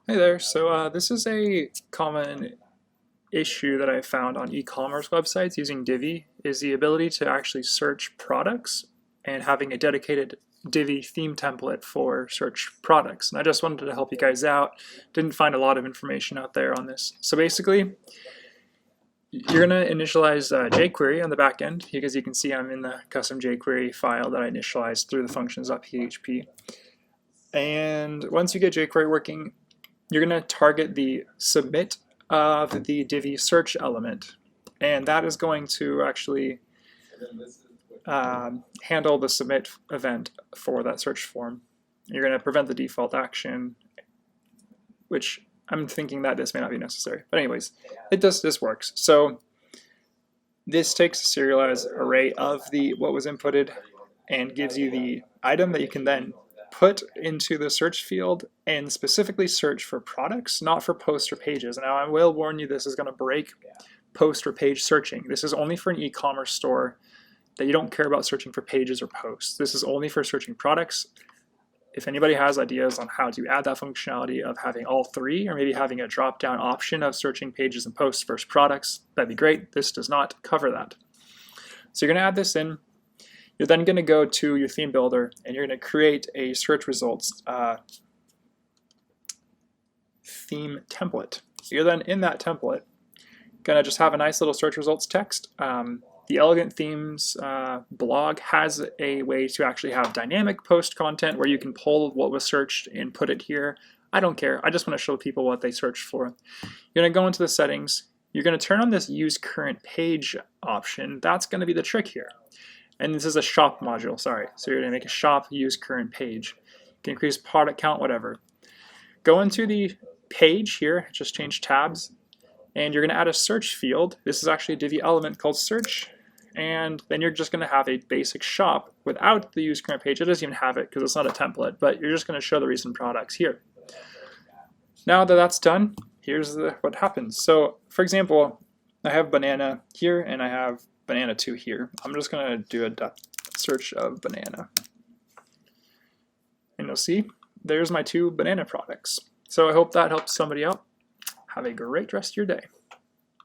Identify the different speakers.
Speaker 1: Hey there. So this is a common issue that I found on e-commerce websites using Divi, is the ability to actually search products and having a dedicated Divi theme template for search products. And I just wanted to help you guys out. Didn't find a lot of information out there on this. So basically, you're going to initialize jQuery on the back end, because you can see I'm in the custom jQuery file that I initialized through the functions.php. And once you get jQuery working, you're going to target the submit of the Divi search element, and that is going to actually handle the submit event for that search form. You're going to prevent the default action, which I'm thinking that this may not be necessary. But anyways, this works. So this takes a serialized array of what was inputted and gives you the item that you can then put into the search field and specifically search for products, not for posts or pages. Now, I will warn you, this is going to break post or page searching. This is only for an e-commerce store that you don't care about searching for pages or posts. This is only for searching products. If anybody has ideas on how to add that functionality of having all three, or maybe having a drop-down option of searching pages and posts versus products, that'd be great. This does not cover that. So you're going to add this in. You're then going to go to your theme builder and you're going to create a search results theme template. So you're then in that template going to just have a nice little search results text. The Elegant Themes blog has a way to actually have dynamic post content where you can pull what was searched and put it here. I don't care. I just want to show people what they searched for. You're going to go into the settings. You're going to turn on this use current page option. That's going to be the trick here. And this is a shop module, sorry. So you're going to make a shop use current page. You can increase product count, whatever. Go into the page here, just change tabs, and you're going to add a search field. This is actually a Divi element called search. And then you're just going to have a basic shop without the use current page. It doesn't even have it because it's not a template, but you're just going to show the recent products here. Now that that's done, here's what happens. So for example, I have banana here and I have banana 2 here. I'm just going to do a search of banana. And you'll see there's my 2 banana products. So I hope that helps somebody out. Have a great rest of your day.